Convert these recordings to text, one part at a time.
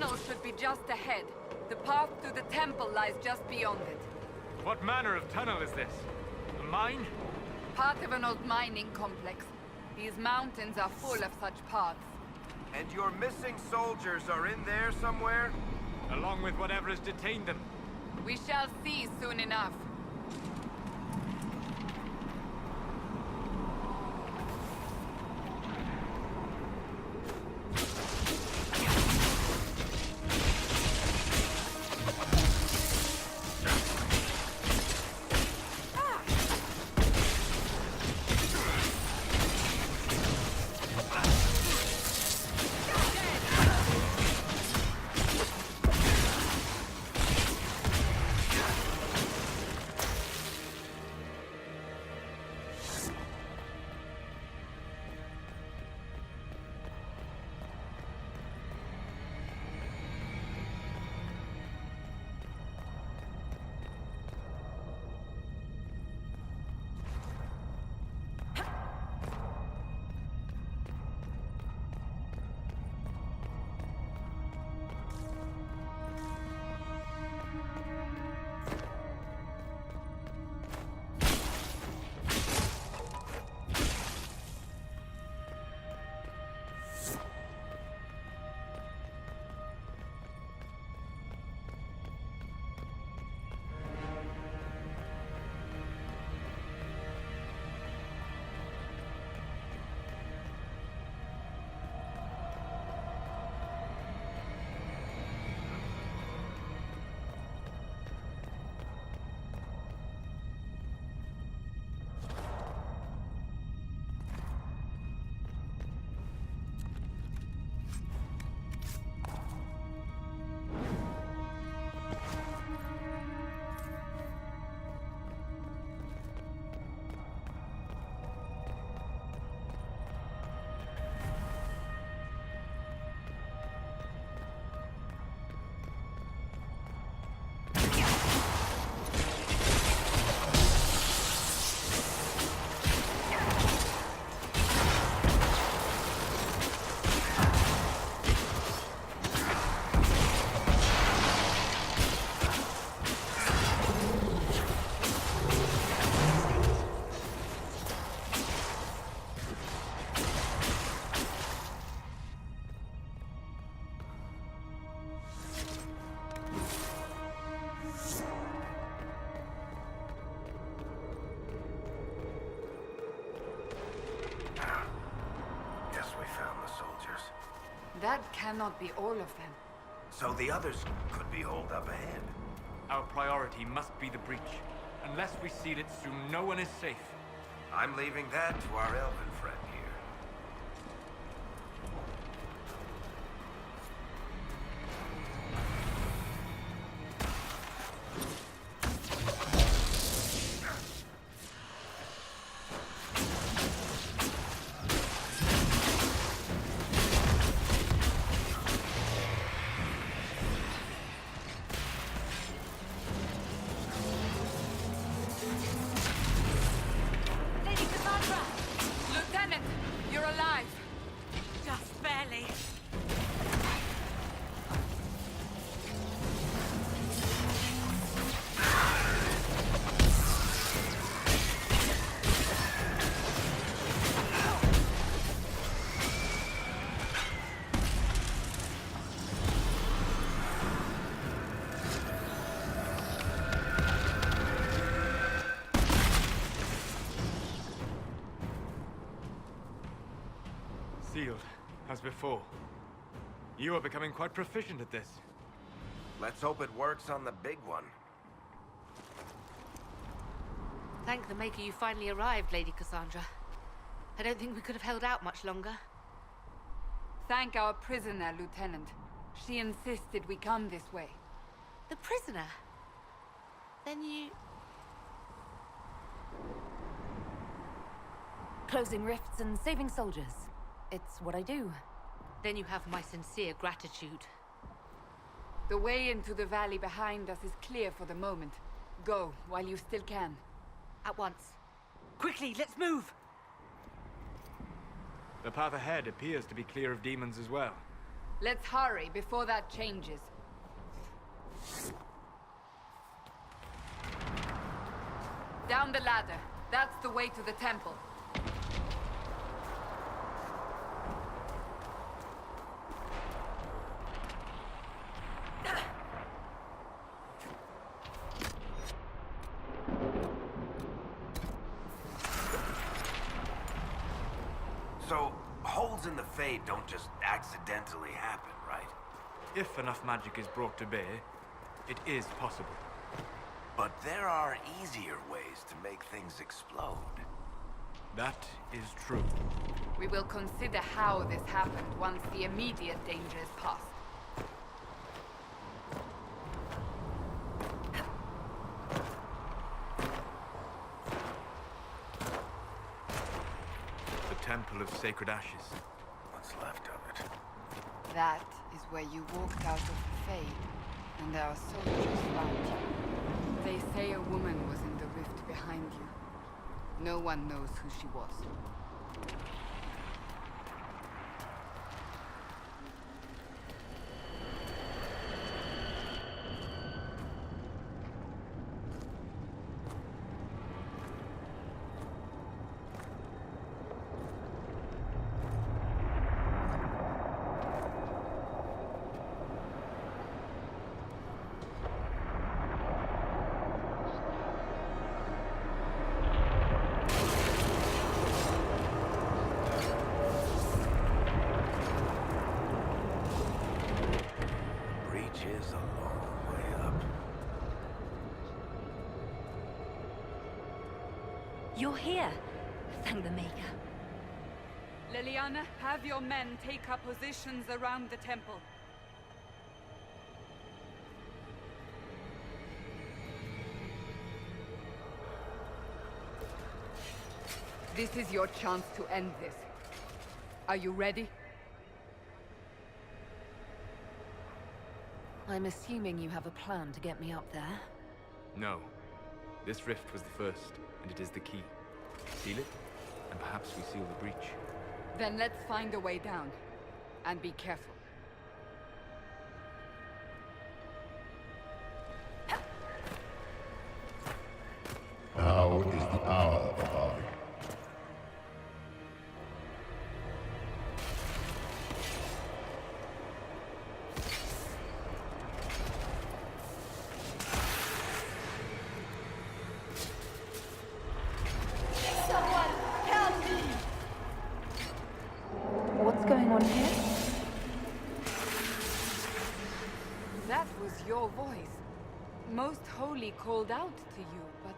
tunnel should be just ahead. The path to the temple lies just beyond it. What manner of tunnel is this? A mine? Part of an old mining complex. These mountains are full of such paths. And your missing soldiers are in there somewhere? Along with whatever has detained them. We shall see soon enough. That cannot be all of them. So the others could be holed up ahead. Our priority must be the breach. Unless we seal it soon, no one is safe. I'm leaving that to our elven friend here. Sealed, as before. You are becoming quite proficient at this. Let's hope it works on the big one. Thank the Maker you finally arrived, Lady Cassandra. I don't think we could have held out much longer. Thank our prisoner, Lieutenant. She insisted we come this way. The prisoner? Then you... Closing rifts and saving soldiers. It's what I do. Then you have my sincere gratitude. The way into the valley behind us is clear for the moment. Go, while you still can. At once. Quickly, let's move! The path ahead appears to be clear of demons as well. Let's hurry before that changes. Down the ladder. That's the way to the temple. So, holes in the Fade don't just accidentally happen, right? If enough magic is brought to bear, it is possible. But there are easier ways to make things explode. That is true. We will consider how this happened once the immediate danger is past. The Temple of Sacred Ashes. What's left of it? That is where you walked out of the Fade, and our soldiers found you. They say a woman was in the rift behind you. No one knows who she was. Is a long way up. You're here. Thank the Maker. Liliana, have your men take up positions around the temple. This is your chance to end this. Are you ready? I'm assuming you have a plan to get me up there. No. This rift was the first, and it is the key. Seal it, and perhaps we seal the breach. Then let's find a way down. And be careful. Now is the hour, Father. What's going on here? That was your voice. Most Holy called out to you, but...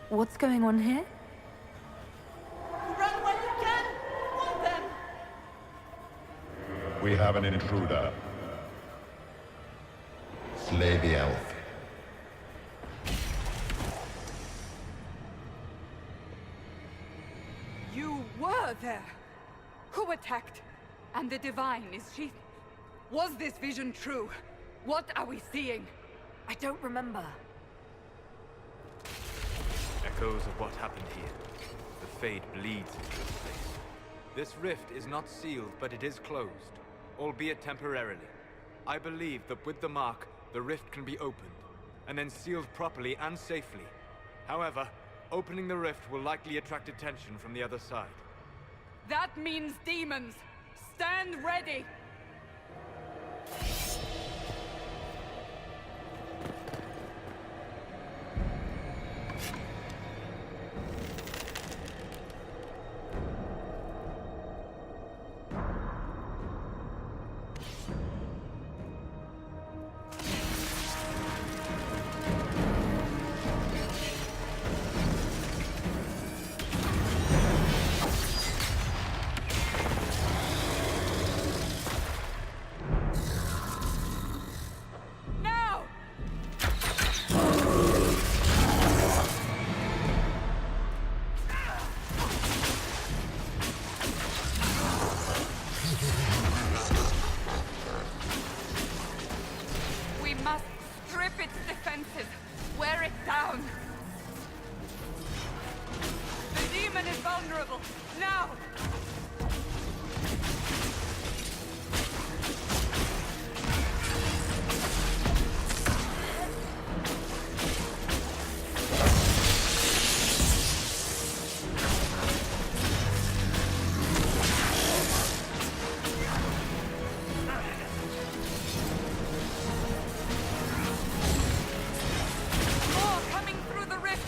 What's going on here? Run when you can! Want them! We have an intruder. Slay the elf. You were there! Who attacked? And the Divine, is she... Was this vision true? What are we seeing? I don't remember. Echoes of what happened here. The Fade bleeds into this place. This rift is not sealed, but it is closed, albeit temporarily. I believe that with the mark, the rift can be opened, and then sealed properly and safely. However, opening the rift will likely attract attention from the other side. That means demons! Stand ready! vulnerable! Now! More coming through the rift!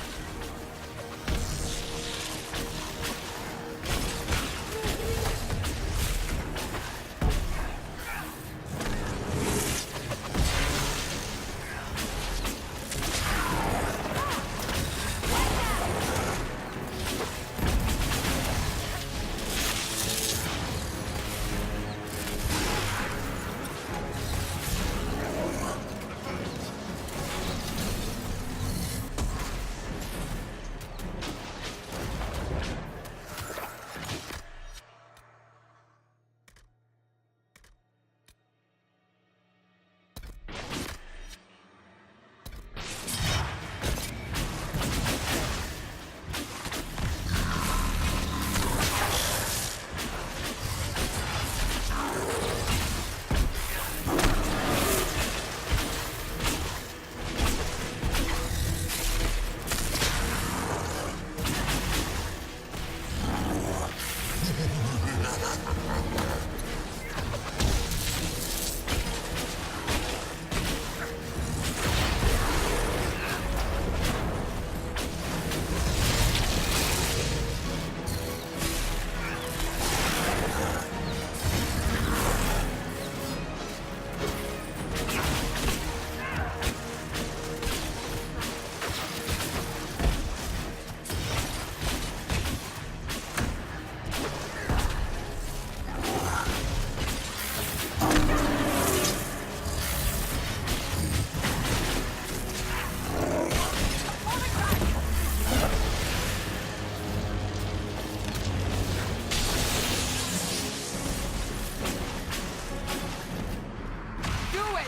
Do it!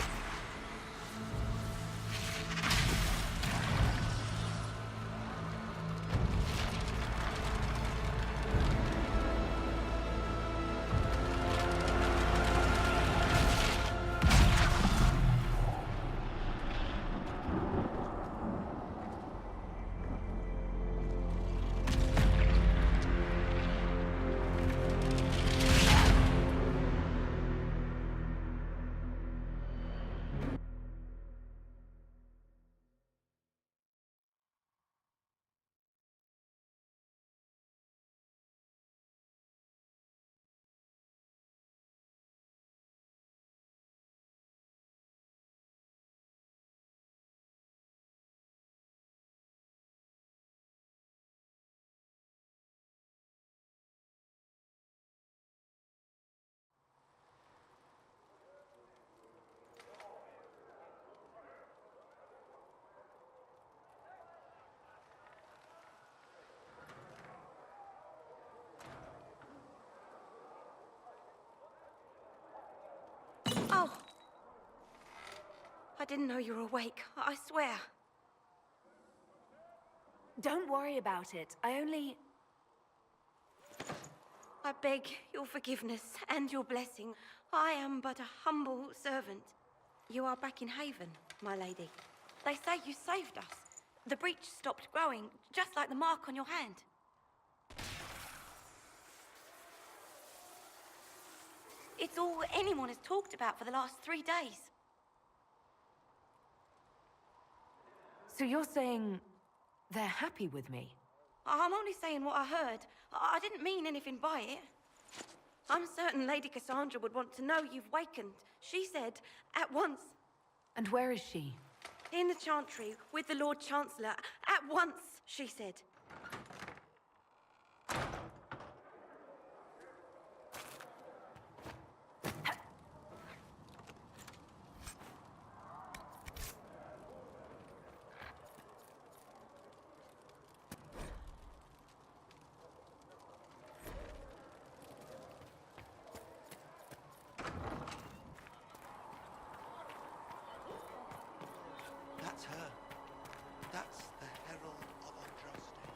Oh! I didn't know you were awake, I swear. Don't worry about it. I beg your forgiveness and your blessing. I am but a humble servant. You are back in Haven, my lady. They say you saved us. The breach stopped growing, just like the mark on your hand. It's all anyone has talked about for the last 3 days. So you're saying they're happy with me? I'm only saying what I heard. I didn't mean anything by it. I'm certain Lady Cassandra would want to know you've wakened. She said, at once. And where is she? In the Chantry, with the Lord Chancellor. At once, she said. That's her. That's the Herald of Andraste.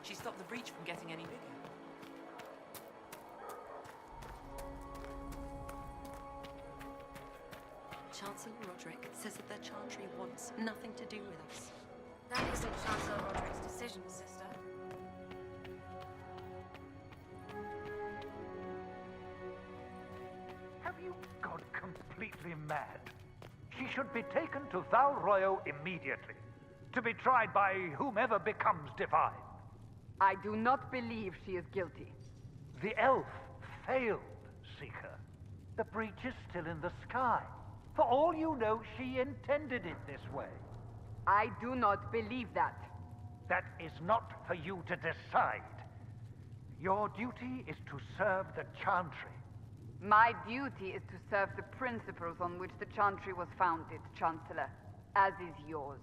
She stopped the breach from getting any bigger. Chancellor Roderick says that the Chantry wants nothing to do with us. That isn't Chancellor Roderick's decision, sister. Have you gone completely mad? She should be taken to Val Royo immediately, to be tried by whomever becomes divine. I do not believe she is guilty. The elf failed, Seeker. The breach is still in the sky. For all you know, she intended it this way. I do not believe that. That is not for you to decide. Your duty is to serve the Chantry. My duty is to serve the principles on which the Chantry was founded, Chancellor, as is yours.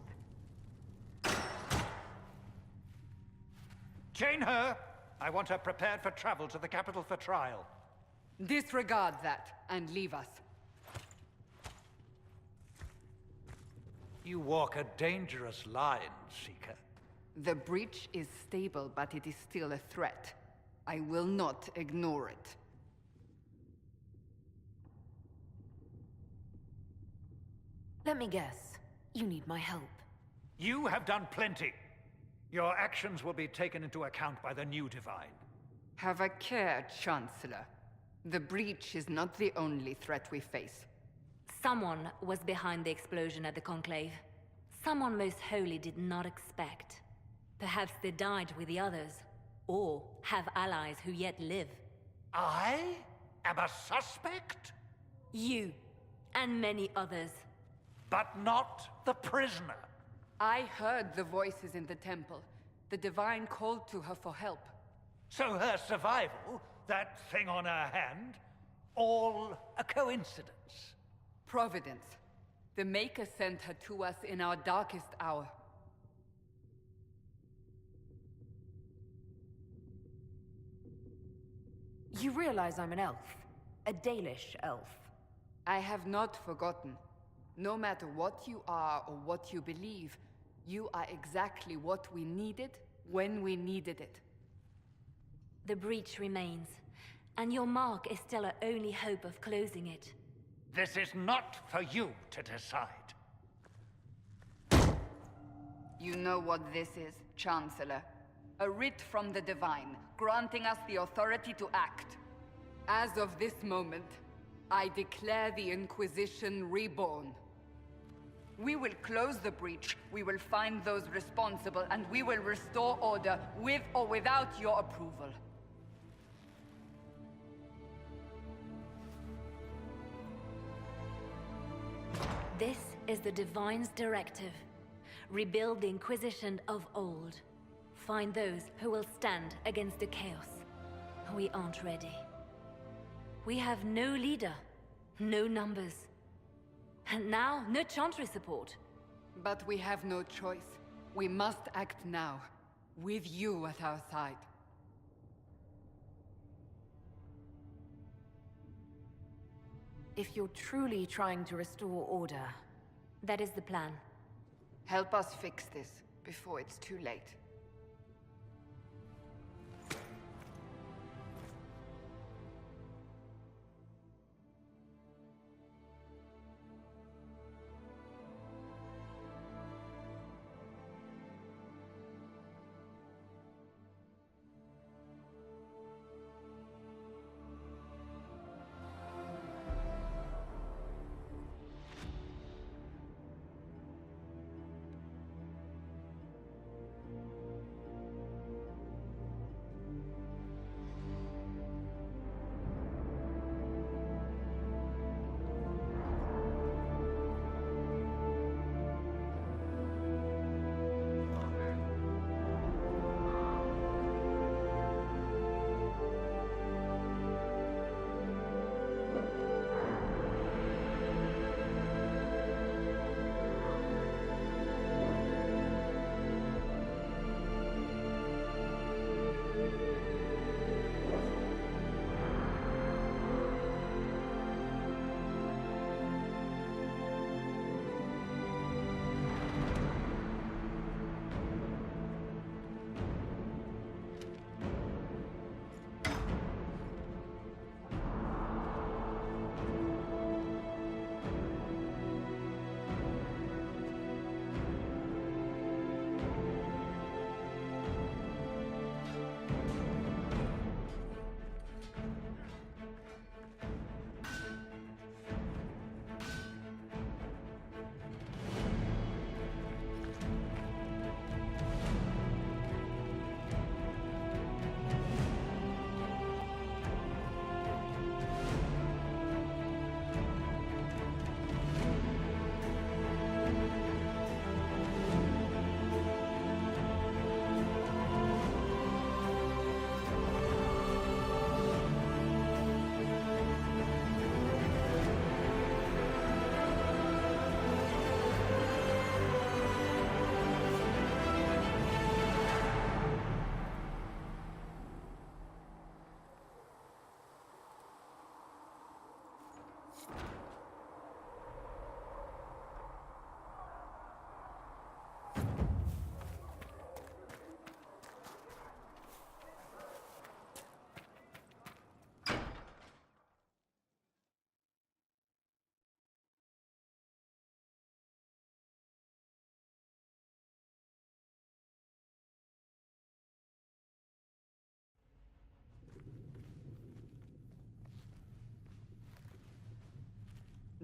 Chain her! I want her prepared for travel to the capital for trial. Disregard that and leave us. You walk a dangerous line, Seeker. The breach is stable, but it is still a threat. I will not ignore it. Let me guess. You need my help. You have done plenty. Your actions will be taken into account by the new Divine. Have a care, Chancellor. The breach is not the only threat we face. Someone was behind the explosion at the Conclave. Someone most holy did not expect. Perhaps they died with the others, or have allies who yet live. I am a suspect? You, and many others. But not the prisoner. I heard the voices in the temple. The Divine called to her for help. So her survival, that thing on her hand, all a coincidence. Providence. The Maker sent her to us in our darkest hour. You realize I'm an elf. A Dalish elf. I have not forgotten. No matter what you are or what you believe, you are exactly what we needed when we needed it. The breach remains, and your mark is still our only hope of closing it. This is not for you to decide. You know what this is, Chancellor. A writ from the Divine, granting us the authority to act. As of this moment, I declare the Inquisition reborn. We will close the breach, we will find those responsible, and we will restore order with or without your approval. This is the Divine's directive. Rebuild the Inquisition of old. Find those who will stand against the chaos. We aren't ready. We have no leader, no numbers. And now, no Chantry support. But we have no choice. We must act now, with you at our side. If you're truly trying to restore order... That is the plan. Help us fix this, before it's too late.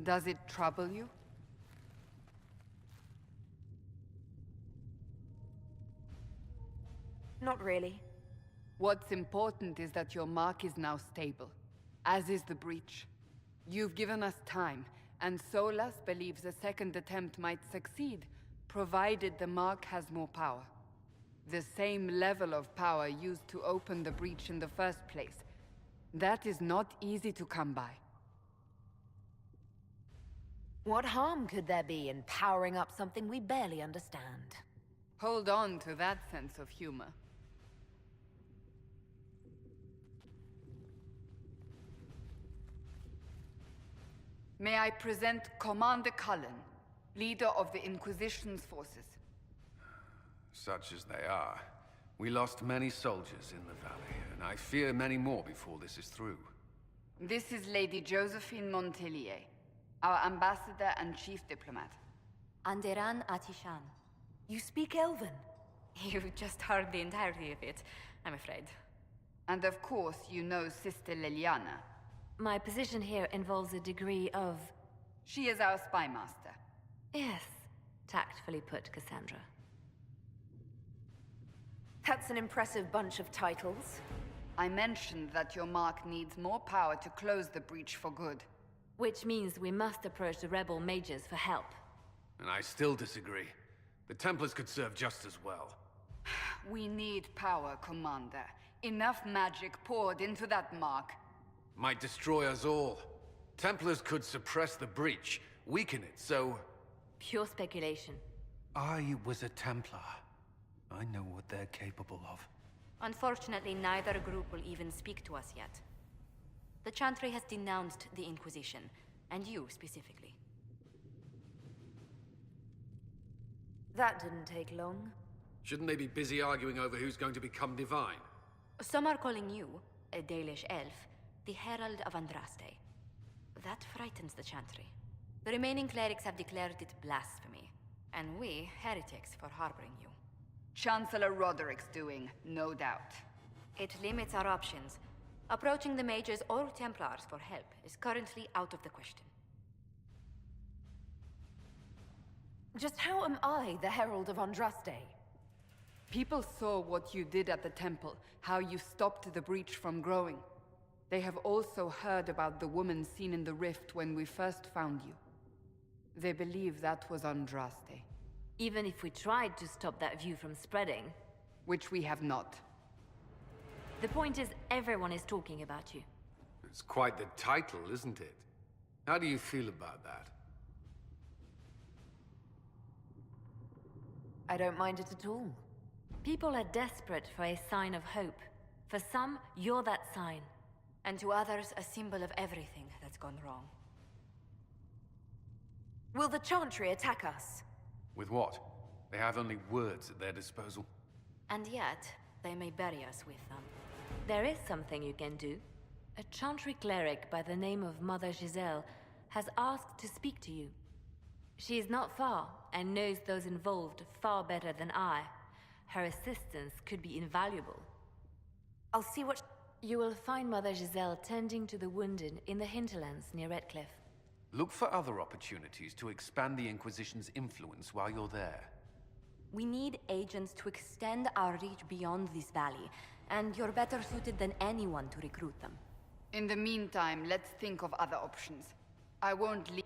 Does it trouble you? Not really. What's important is that your mark is now stable, as is the breach. You've given us time, and Solas believes a second attempt might succeed, provided the mark has more power. The same level of power used to open the breach in the first place. That is not easy to come by. What harm could there be in powering up something we barely understand? Hold on to that sense of humor. May I present Commander Cullen, leader of the Inquisition's forces. Such as they are. We lost many soldiers in the valley, and I fear many more before this is through. This is Lady Josephine Montelier, our ambassador and chief diplomat. Anderan Atishan. You speak Elven? You've just heard the entirety of it, I'm afraid. And of course, you know Sister Liliana. My position here involves a degree of... She is our spy master. Yes, tactfully put, Cassandra. That's an impressive bunch of titles. I mentioned that your mark needs more power to close the breach for good. Which means we must approach the rebel mages for help. And I still disagree. The Templars could serve just as well. We need power, Commander. Enough magic poured into that mark. Might destroy us all. Templars could suppress the breach, weaken it, so... Pure speculation. I was a Templar. I know what they're capable of. Unfortunately, neither group will even speak to us yet. The Chantry has denounced the Inquisition, and you specifically. That didn't take long. Shouldn't they be busy arguing over who's going to become divine? Some are calling you, a Dalish elf, the Herald of Andraste. That frightens the Chantry. The remaining clerics have declared it blasphemy, and we, heretics, for harboring you. Chancellor Roderick's doing, no doubt. It limits our options. Approaching the mages or Templars for help is currently out of the question. Just how am I the Herald of Andraste? People saw what you did at the temple, how you stopped the breach from growing. They have also heard about the woman seen in the rift when we first found you. They believe that was Andraste. Even if we tried to stop that view from spreading... Which we have not. The point is, everyone is talking about you. It's quite the title, isn't it? How do you feel about that? I don't mind it at all. People are desperate for a sign of hope. For some, you're that sign. And to others, a symbol of everything that's gone wrong. Will the Chantry attack us? With what? They have only words at their disposal. And yet, they may bury us with them. There is something you can do. A Chantry cleric by the name of Mother Giselle has asked to speak to you. She is not far, and knows those involved far better than I. Her assistance could be invaluable. I'll see what... You will find Mother Giselle tending to the wounded in the hinterlands near Redcliffe. Look for other opportunities to expand the Inquisition's influence while you're there. We need agents to extend our reach beyond this valley, and you're better suited than anyone to recruit them. In the meantime, let's think of other options. I won't leave...